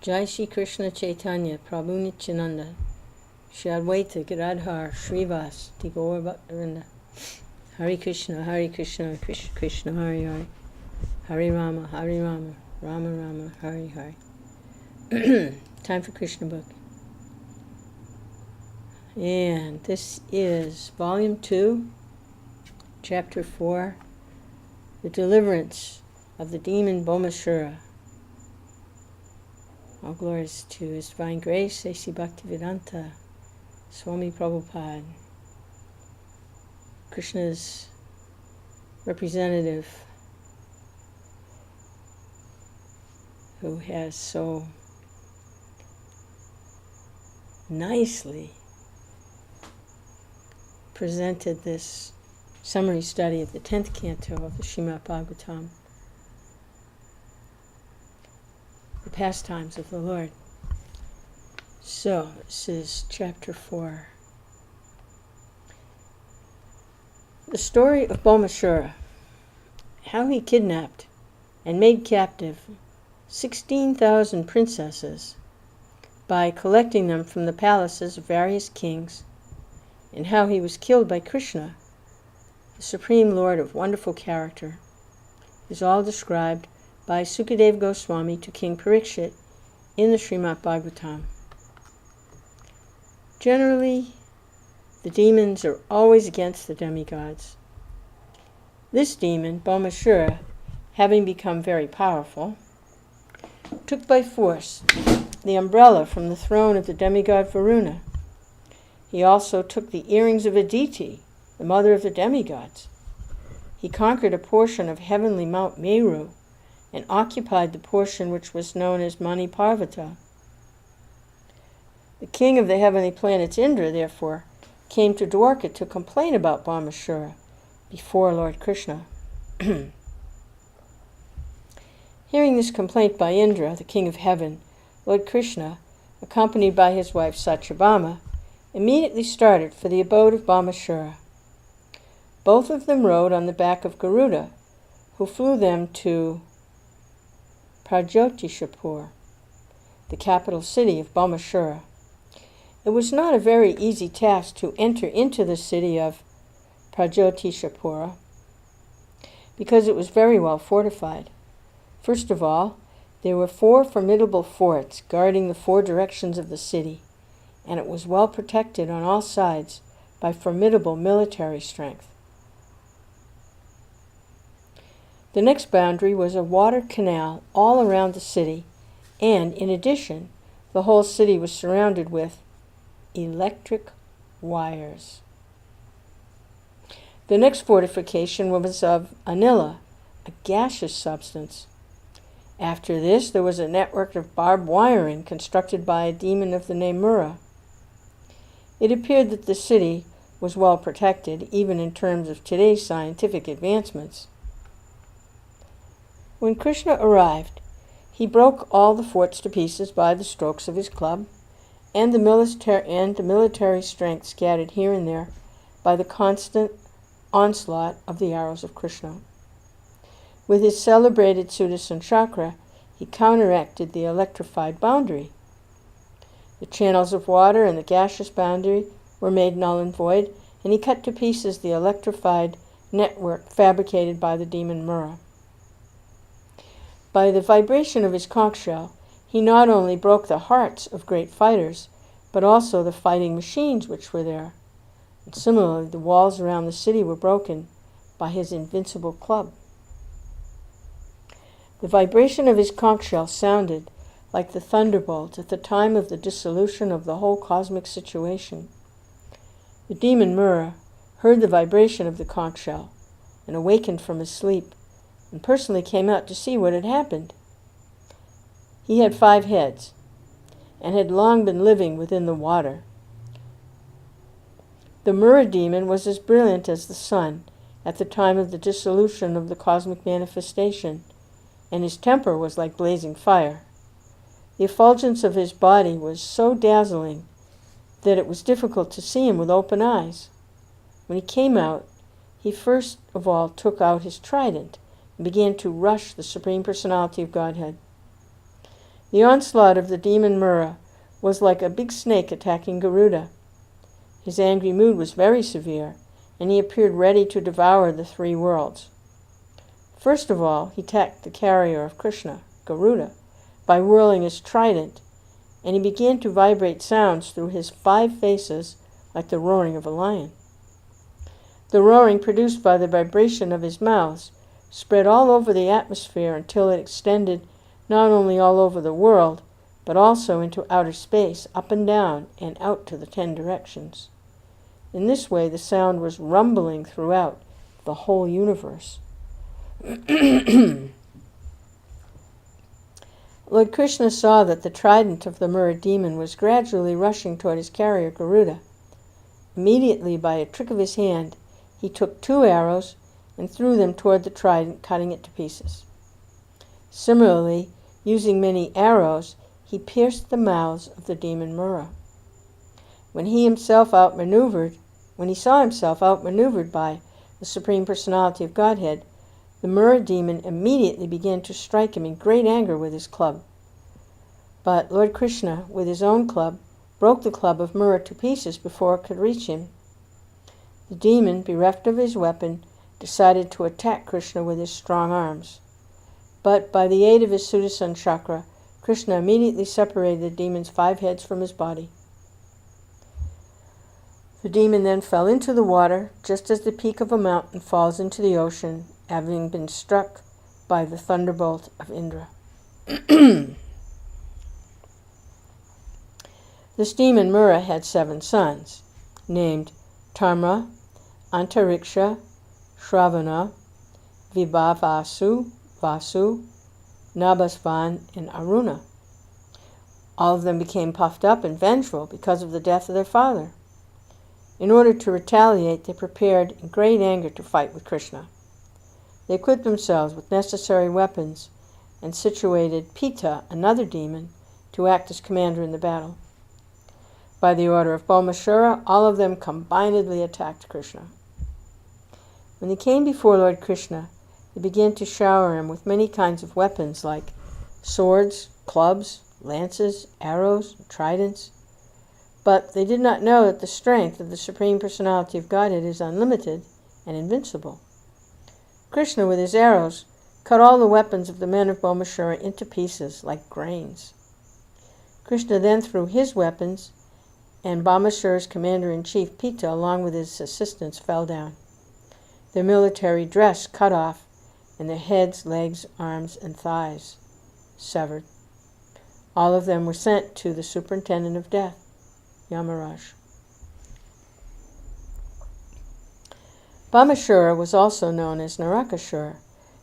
Jai Shri Krishna Chaitanya Prabhu Nityananda Shri Advaita Gadadhar Srivas Gaur Bhaktivinoda Hare Krishna Krishna Krishna Hare Hare Hare Rama Rama Rama Hare Hare. Time for Krishna book. And this is Volume 2, Chapter 4, The Deliverance of the Demon Baumasura. All glories to His Divine Grace, A.C. Bhaktivedanta, Swami Prabhupada, Krishna's representative, who has so nicely presented this summary study of the 10th canto of the Srimad Bhagavatam, the pastimes of the Lord. So, this is chapter 4. The story of Baumasura, how he kidnapped and made captive 16,000 princesses by collecting them from the palaces of various kings, and how he was killed by Krishna, the Supreme Lord of wonderful character, is all described by Sukadeva Goswami to King Parikshit in the Srimad Bhagavatam. Generally, the demons are always against the demigods. This demon, Baumasura, having become very powerful, took by force the umbrella from the throne of the demigod Varuna. He also took the earrings of Aditi, the mother of the demigods. He conquered a portion of heavenly Mount Meru and occupied the portion which was known as Mani Parvata. The king of the heavenly planets, Indra, therefore, came to Dwarka to complain about Baumasura before Lord Krishna. Hearing this complaint by Indra, the king of heaven, Lord Krishna, accompanied by his wife Satyabhama, immediately started for the abode of Baumasura. Both of them rode on the back of Garuda, who flew them to Prajyotishapur, the capital city of Baumasura. It was not a very easy task to enter into the city of Prajyotishapura, because it was very well fortified. First of all, there were 4 formidable forts guarding the 4 directions of the city, and it was well protected on all sides by formidable military strength. The next boundary was a water canal all around the city, and, in addition, the whole city was surrounded with electric wires. The next fortification was of anila, a gaseous substance. After this, there was a network of barbed wiring constructed by a demon of the name Mura. It appeared that the city was well protected, even in terms of today's scientific advancements. When Krishna arrived, he broke all the forts to pieces by the strokes of his club, and the military strength scattered here and there by the constant onslaught of the arrows of Krishna. With his celebrated Sudarshan Chakra, he counteracted the electrified boundary. The channels of water and the gaseous boundary were made null and void, and he cut to pieces the electrified network fabricated by the demon Mura. By the vibration of his conch shell, he not only broke the hearts of great fighters, but also the fighting machines which were there. And similarly, the walls around the city were broken by his invincible club. The vibration of his conch shell sounded like the thunderbolt at the time of the dissolution of the whole cosmic situation. The demon Mura heard the vibration of the conch shell and awakened from his sleep, and personally came out to see what had happened. He had 5 heads, and had long been living within the water. The Mura demon was as brilliant as the sun at the time of the dissolution of the cosmic manifestation, and his temper was like blazing fire. The effulgence of his body was so dazzling that it was difficult to see him with open eyes. When he came out, he first of all took out his trident and began to rush the Supreme Personality of Godhead. The onslaught of the demon Mura was like a big snake attacking Garuda. His angry mood was very severe, and he appeared ready to devour the three worlds. First of all, he attacked the carrier of Krishna, Garuda, by whirling his trident, and he began to vibrate sounds through his 5 faces like the roaring of a lion. The roaring produced by the vibration of his mouths spread all over the atmosphere until it extended not only all over the world, but also into outer space, up and down, and out to the 10 directions. In this way, the sound was rumbling throughout the whole universe. Lord Krishna saw that the trident of the Mura demon was gradually rushing toward his carrier Garuda. Immediately, by a trick of his hand, he took 2 arrows and threw them toward the trident, cutting it to pieces. Similarly, using many arrows, he pierced the mouths of the demon Mura. When he saw himself outmaneuvered by the Supreme Personality of Godhead, the Mura demon immediately began to strike him in great anger with his club. But Lord Krishna, with his own club, broke the club of Mura to pieces before it could reach him. The demon, bereft of his weapon, decided to attack Krishna with his strong arms. But by the aid of his Sudarsana chakra, Krishna immediately separated the demon's 5 heads from his body. The demon then fell into the water, just as the peak of a mountain falls into the ocean, having been struck by the thunderbolt of Indra. This demon Mura had 7 sons, named Tamra, Antariksha, Shravana, Vibhavasu, Vasu, Nabhasvan, and Aruna. All of them became puffed up and vengeful because of the death of their father. In order to retaliate, they prepared in great anger to fight with Krishna. They equipped themselves with necessary weapons and situated Pita, another demon, to act as commander in the battle. By the order of Baumasura, all of them combinedly attacked Krishna. When they came before Lord Krishna, they began to shower him with many kinds of weapons like swords, clubs, lances, arrows, and tridents. But they did not know that the strength of the Supreme Personality of Godhead is unlimited and invincible. Krishna, with his arrows, cut all the weapons of the men of Baumasura into pieces like grains. Krishna then threw his weapons, and Baumasura's commander-in-chief Pita, along with his assistants, fell down. Their military dress cut off, and their heads, legs, arms, and thighs severed. All of them were sent to the superintendent of death, Yamaraj. Baumasura was also known as Narakasura,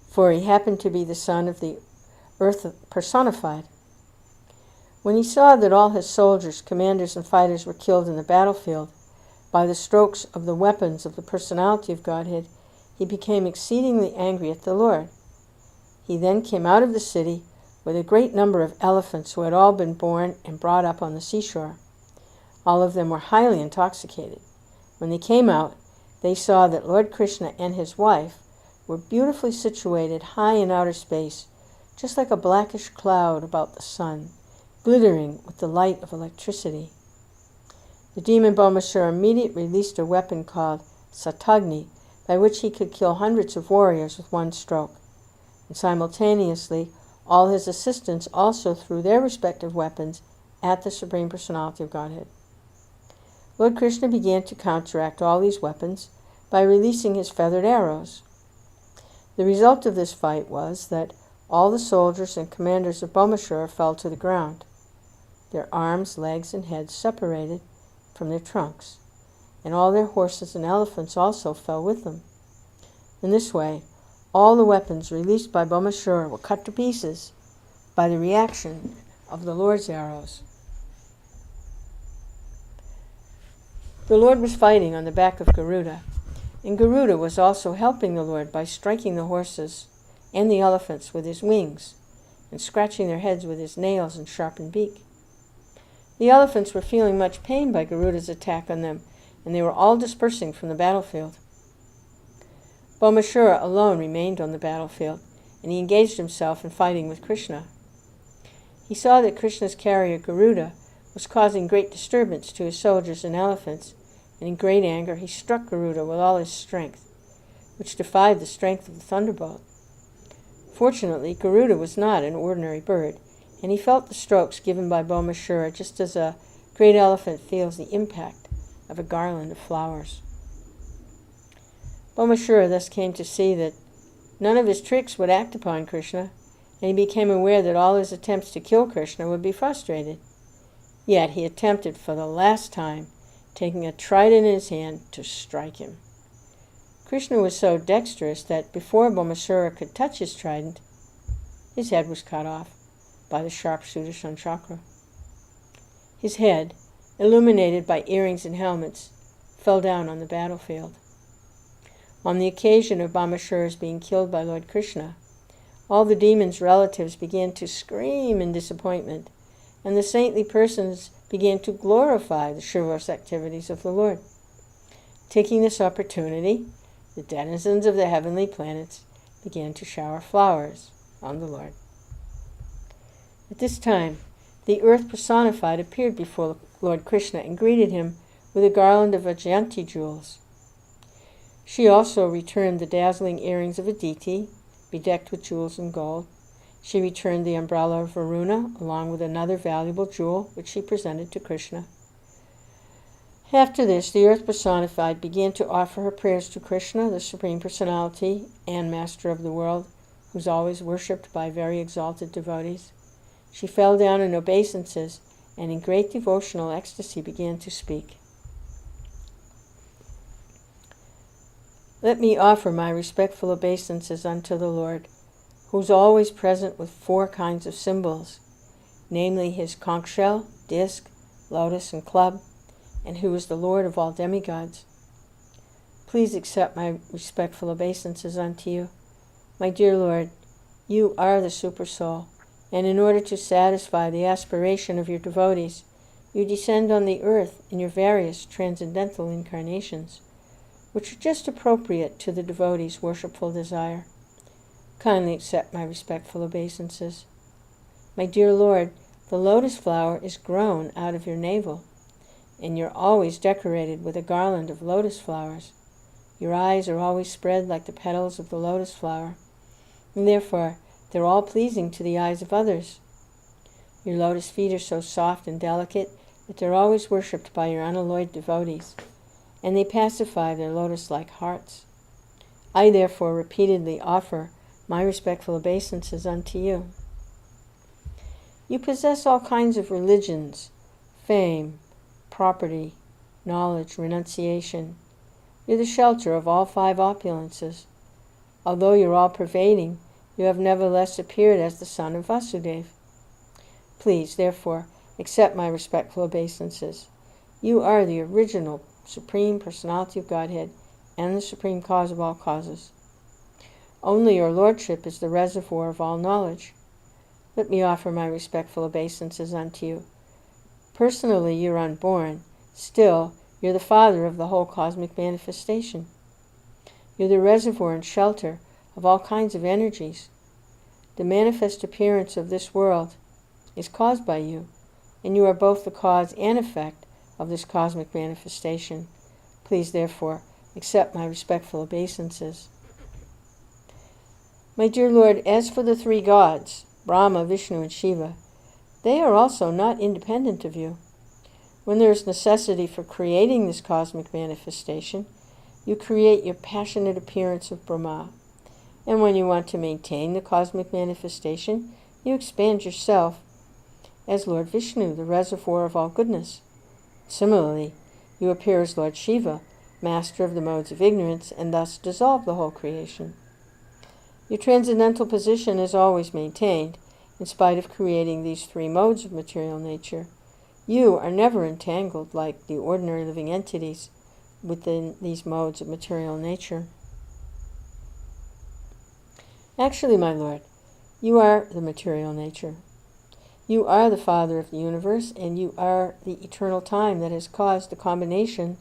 for he happened to be the son of the earth personified. When he saw that all his soldiers, commanders, and fighters were killed in the battlefield by the strokes of the weapons of the Personality of Godhead, he became exceedingly angry at the Lord. He then came out of the city with a great number of elephants who had all been born and brought up on the seashore. All of them were highly intoxicated. When they came out, they saw that Lord Krishna and his wife were beautifully situated high in outer space, just like a blackish cloud about the sun, glittering with the light of electricity. The demon Baumasura immediately released a weapon called Satagni, by which he could kill hundreds of warriors with one stroke. And simultaneously, all his assistants also threw their respective weapons at the Supreme Personality of Godhead. Lord Krishna began to counteract all these weapons by releasing his feathered arrows. The result of this fight was that all the soldiers and commanders of Baumasura fell to the ground. Their arms, legs, and heads separated from their trunks, and all their horses and elephants also fell with them. In this way, all the weapons released by Baumasura were cut to pieces by the reaction of the Lord's arrows. The Lord was fighting on the back of Garuda, and Garuda was also helping the Lord by striking the horses and the elephants with his wings and scratching their heads with his nails and sharpened beak. The elephants were feeling much pain by Garuda's attack on them, and they were all dispersing from the battlefield. Baumasura alone remained on the battlefield, and he engaged himself in fighting with Krishna. He saw that Krishna's carrier Garuda was causing great disturbance to his soldiers and elephants, and in great anger he struck Garuda with all his strength, which defied the strength of the thunderbolt. Fortunately, Garuda was not an ordinary bird, and he felt the strokes given by Baumasura just as a great elephant feels the impact of a garland of flowers. Baumasura thus came to see that none of his tricks would act upon Krishna, and he became aware that all his attempts to kill Krishna would be frustrated. Yet he attempted for the last time, taking a trident in his hand, to strike him. Krishna was so dexterous that before Baumasura could touch his trident, his head was cut off by the sharp Sudarshan chakra. His head, illuminated by earrings and helmets, fell down on the battlefield. On the occasion of Baumasura's being killed by Lord Krishna, all the demons' relatives began to scream in disappointment, and the saintly persons began to glorify the chivalrous activities of the Lord. Taking this opportunity, the denizens of the heavenly planets began to shower flowers on the Lord. At this time, the earth personified appeared before Lord Krishna and greeted him with a garland of Vajayanti jewels. She also returned the dazzling earrings of Aditi, bedecked with jewels and gold. She returned the umbrella of Varuna, along with another valuable jewel, which she presented to Krishna. After this, the earth personified began to offer her prayers to Krishna, the Supreme Personality and Master of the world, who is always worshipped by very exalted devotees. She fell down in obeisances and in great devotional ecstasy began to speak. Let me offer my respectful obeisances unto the Lord, who is always present with 4 kinds of symbols, namely his conch shell, disc, lotus, and club, and who is the Lord of all demigods. Please accept my respectful obeisances unto you. My dear Lord, you are the Supersoul, and in order to satisfy the aspiration of your devotees, you descend on the earth in your various transcendental incarnations, which are just appropriate to the devotee's worshipful desire. Kindly accept my respectful obeisances. My dear Lord, the lotus flower is grown out of your navel, and you're always decorated with a garland of lotus flowers. Your eyes are always spread like the petals of the lotus flower, and therefore they're all pleasing to the eyes of others. Your lotus feet are so soft and delicate that they're always worshipped by your unalloyed devotees, and they pacify their lotus-like hearts. I therefore repeatedly offer my respectful obeisances unto you. You possess all kinds of religions, fame, property, knowledge, renunciation. You're the shelter of all 5 opulences. Although you're all-pervading, you have nevertheless appeared as the son of Vasudeva. Please, therefore, accept my respectful obeisances. You are the original Supreme Personality of Godhead and the supreme cause of all causes. Only your Lordship is the reservoir of all knowledge. Let me offer my respectful obeisances unto you. Personally, you're unborn. Still, you're the father of the whole cosmic manifestation. You're the reservoir and shelter of all kinds of energies. The manifest appearance of this world is caused by you, and you are both the cause and effect of this cosmic manifestation. Please, therefore, accept my respectful obeisances. My dear Lord, as for the 3 gods, Brahma, Vishnu, and Shiva, they are also not independent of you. When there is necessity for creating this cosmic manifestation, you create your passionate appearance of Brahma. And when you want to maintain the cosmic manifestation, you expand yourself as Lord Vishnu, the reservoir of all goodness. Similarly, you appear as Lord Shiva, master of the modes of ignorance, and thus dissolve the whole creation. Your transcendental position is always maintained, in spite of creating these 3 modes of material nature. You are never entangled, like the ordinary living entities, within these modes of material nature. Actually, my Lord, you are the material nature. You are the Father of the universe, and you are the eternal time that has caused the combination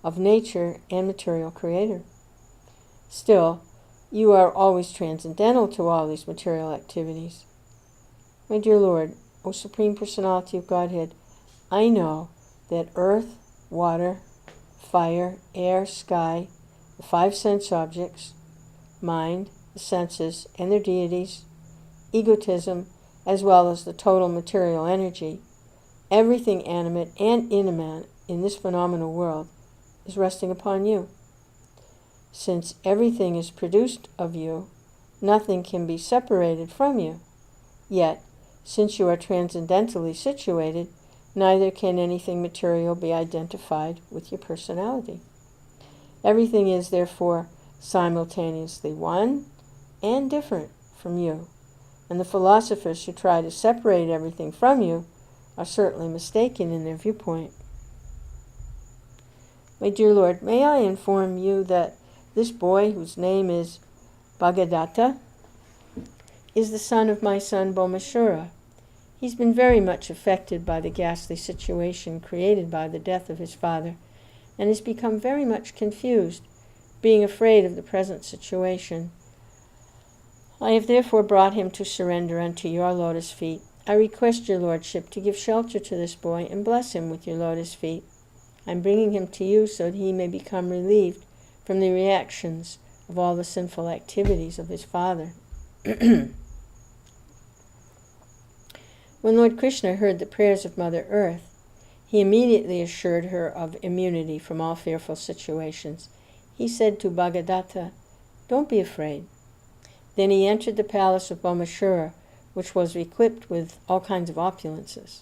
of nature and material creator. Still, you are always transcendental to all these material activities. My dear Lord, O Supreme Personality of Godhead, I know that earth, water, fire, air, sky, the five sense objects, mind, the senses, and their deities, egotism, as well as the total material energy, everything animate and inanimate in this phenomenal world is resting upon you. Since everything is produced of you, nothing can be separated from you. Yet, since you are transcendentally situated, neither can anything material be identified with your personality. Everything is, therefore, simultaneously one and different from you, and the philosophers who try to separate everything from you are certainly mistaken in their viewpoint. My dear Lord, may I inform you that this boy, whose name is Bhagavad-gītā, is the son of my son Baumasura. He's been very much affected by the ghastly situation created by the death of his father, and has become very much confused, being afraid of the present situation. I have therefore brought him to surrender unto your lotus feet. I request your lordship to give shelter to this boy and bless him with your lotus feet. I am bringing him to you so that he may become relieved from the reactions of all the sinful activities of his father. When Lord Krishna heard the prayers of Mother Earth, he immediately assured her of immunity from all fearful situations. He said to Bhagavad-gītā, "Don't be afraid." Then he entered the palace of Baumasura, which was equipped with all kinds of opulences.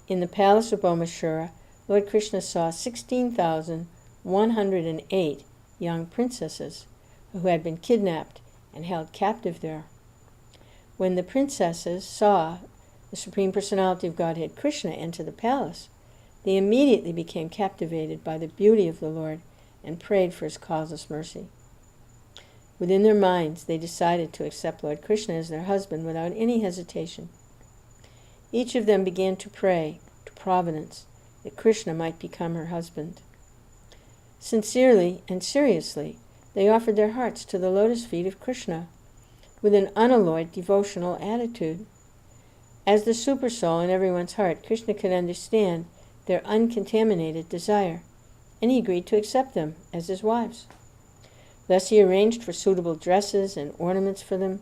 In the palace of Baumasura, Lord Krishna saw 16,108 young princesses who had been kidnapped and held captive there. When the princesses saw the Supreme Personality of Godhead, Krishna, enter the palace, they immediately became captivated by the beauty of the Lord and prayed for his causeless mercy. Within their minds, they decided to accept Lord Krishna as their husband without any hesitation. Each of them began to pray to Providence that Krishna might become her husband. Sincerely and seriously, they offered their hearts to the lotus feet of Krishna with an unalloyed devotional attitude. As the Supersoul in everyone's heart, Krishna could understand their uncontaminated desire, and he agreed to accept them as his wives. Thus he arranged for suitable dresses and ornaments for them,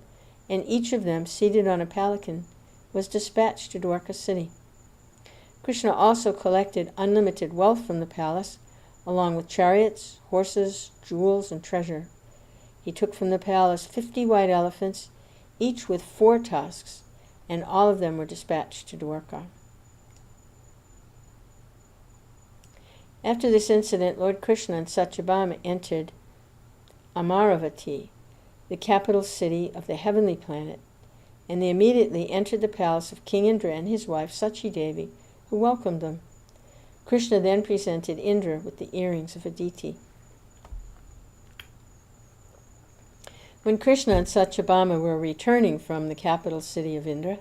and each of them, seated on a palanquin, was dispatched to Dwarka city. Krishna also collected unlimited wealth from the palace, along with chariots, horses, jewels, and treasure. He took from the palace 50 white elephants, each with 4 tusks, and all of them were dispatched to Dwarka. After this incident, Lord Krishna and Satyabhama entered Amaravati, the capital city of the heavenly planet, and they immediately entered the palace of King Indra and his wife Sachi Devi, who welcomed them. Krishna then presented Indra with the earrings of Aditi. When Krishna and Satyabhama were returning from the capital city of Indra,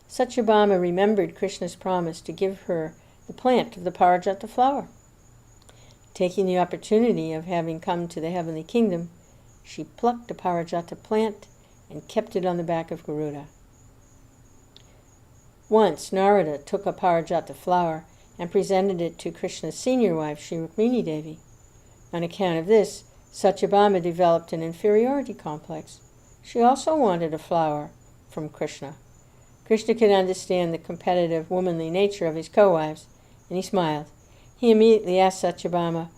Satyabhama remembered Krishna's promise to give her the plant of the Parijata flower. Taking the opportunity of having come to the heavenly kingdom, she plucked the Parijata plant and kept it on the back of Garuda. Once Narada took a Parijata flower and presented it to Krishna's senior wife, Sri Rukmini Devi. On account of this, Satyabhama developed an inferiority complex. She also wanted a flower from Krishna. Krishna could understand the competitive, womanly nature of his co-wives, and he smiled. He immediately asked Satyabhama,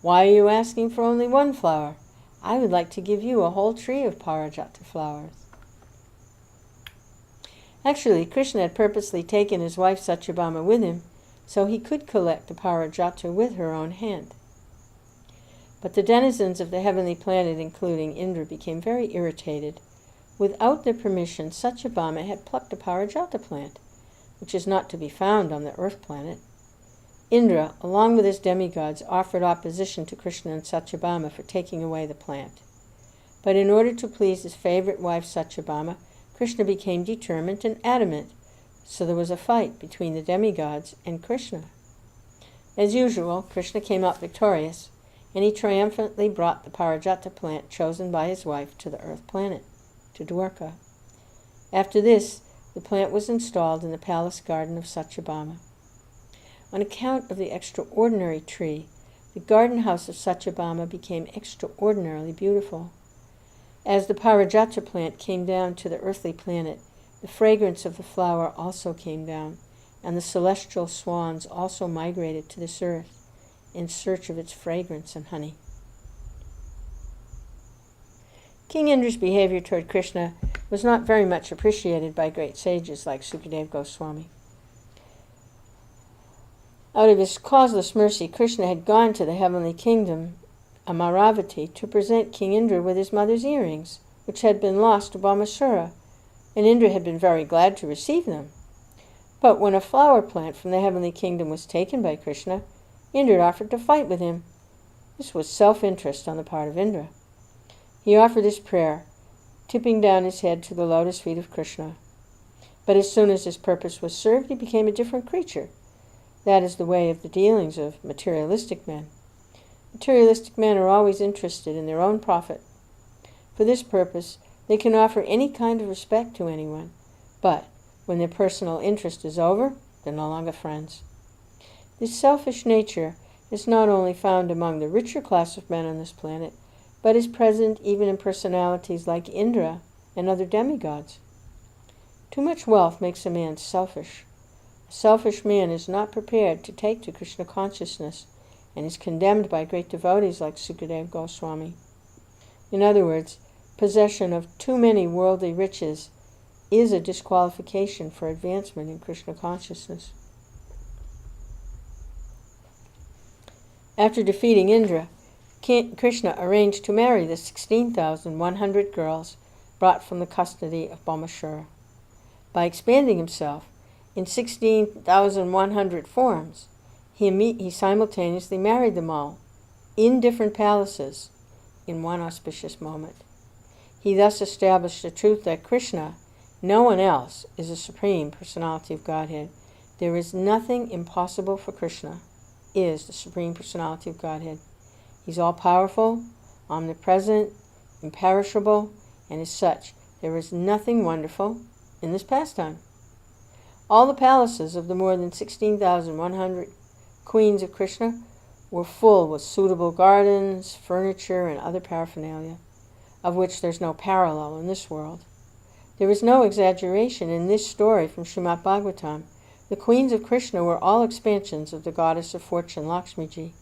"Why are you asking for only one flower? I would like to give you a whole tree of Parijata flowers." Actually, Krishna had purposely taken his wife Satyabhama with him, so he could collect the Parijata with her own hand. But the denizens of the heavenly planet, including Indra, became very irritated. Without their permission, Satyabhama had plucked a Parijata plant, which is not to be found on the earth planet. Indra, along with his demigods, offered opposition to Krishna and Satyabhama for taking away the plant. But in order to please his favorite wife Satyabhama, Krishna became determined and adamant, so there was a fight between the demigods and Krishna. As usual, Krishna came out victorious, and he triumphantly brought the Parijata plant chosen by his wife to the earth planet, to Dwarka. After this, the plant was installed in the palace garden of Satyabhama. On account of the extraordinary tree, the garden house of Satyabhama became extraordinarily beautiful. As the Parijata plant came down to the earthly planet, the fragrance of the flower also came down, and the celestial swans also migrated to this earth in search of its fragrance and honey. King Indra's behavior toward Krishna was not very much appreciated by great sages like Sukadeva Goswami. Out of his causeless mercy, Krishna had gone to the heavenly kingdom, Amaravati, to present King Indra with his mother's earrings, which had been lost to Baumasura, and Indra had been very glad to receive them. But when a flower plant from the heavenly kingdom was taken by Krishna, Indra offered to fight with him. This was self-interest on the part of Indra. He offered his prayer, tipping down his head to the lotus feet of Krishna. But as soon as his purpose was served, he became a different creature. That is the way of the dealings of materialistic men. Materialistic men are always interested in their own profit. For this purpose, they can offer any kind of respect to anyone, but when their personal interest is over, they're no longer friends. This selfish nature is not only found among the richer class of men on this planet, but is present even in personalities like Indra and other demigods. Too much wealth makes a man selfish. A selfish man is not prepared to take to Krishna consciousness and is condemned by great devotees like Sukadeva Goswami. In other words, possession of too many worldly riches is a disqualification for advancement in Krishna consciousness. After defeating Indra, Krishna arranged to marry the 16,100 girls brought from the custody of Baumasura. By expanding himself in 16,100 forms, he simultaneously married them all, in different palaces, in one auspicious moment. He thus established the truth that Krishna, no one else, is the Supreme Personality of Godhead. There is nothing impossible for Krishna, is the Supreme Personality of Godhead. He's all-powerful, omnipresent, imperishable, and as such, there is nothing wonderful in this pastime. All the palaces of the more than 16,100 queens of Krishna were full with suitable gardens, furniture, and other paraphernalia, of which there's no parallel in this world. There is no exaggeration in this story from Srimad Bhagavatam. The queens of Krishna were all expansions of the goddess of fortune, Lakshmiji.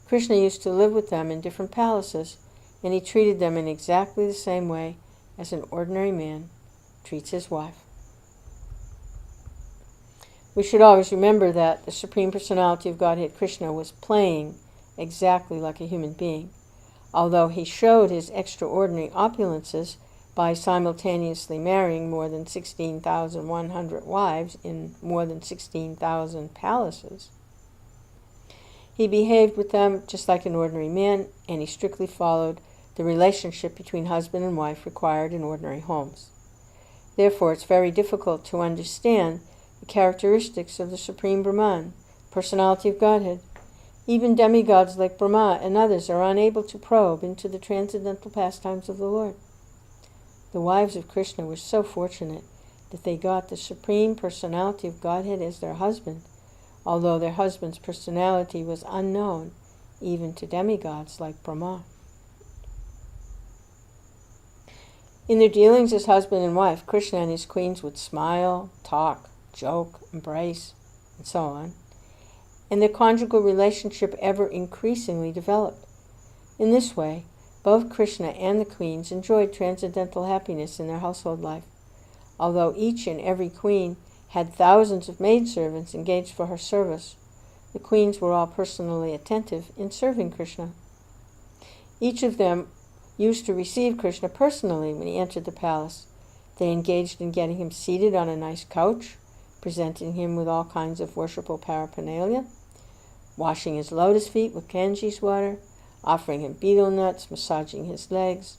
Krishna used to live with them in different palaces, and he treated them in exactly the same way as an ordinary man treats his wife. We should always remember that the Supreme Personality of Godhead, Krishna, was playing exactly like a human being, although he showed his extraordinary opulences by simultaneously marrying more than 16,100 wives in more than 16,000 palaces. He behaved with them just like an ordinary man, and he strictly followed the relationship between husband and wife required in ordinary homes. Therefore, it's very difficult to understand the characteristics of the Supreme Brahman, Personality of Godhead. Even demigods like Brahma and others are unable to probe into the transcendental pastimes of the Lord. The wives of Krishna were so fortunate that they got the Supreme Personality of Godhead as their husband, although their husband's personality was unknown even to demigods like Brahma. In their dealings as husband and wife, Krishna and his queens would smile, talk, joke, embrace, and so on, and their conjugal relationship ever increasingly developed. In this way, both Krishna and the queens enjoyed transcendental happiness in their household life, although each and every queen had thousands of maidservants engaged for her service. The queens were all personally attentive in serving Krishna. Each of them used to receive Krishna personally when he entered the palace. They engaged in getting him seated on a nice couch, presenting him with all kinds of worshipful paraphernalia, washing his lotus feet with Ganges water, offering him betel nuts, massaging his legs.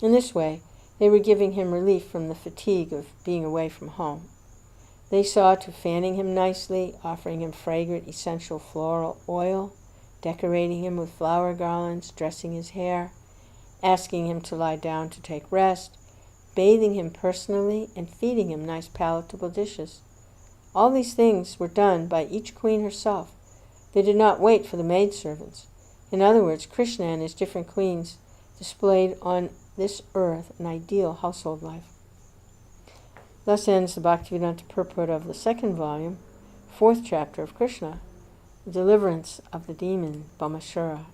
In this way, they were giving him relief from the fatigue of being away from home. They saw to fanning him nicely, offering him fragrant essential floral oil, decorating him with flower garlands, dressing his hair, asking him to lie down to take rest, bathing him personally, and feeding him nice palatable dishes. All these things were done by each queen herself. They did not wait for the maidservants. In other words, Krishna and his different queens displayed on this earth an ideal household life. Thus ends the Bhaktivedanta purport of the second volume, 4th chapter of Krishna, the deliverance of the demon Baumasura.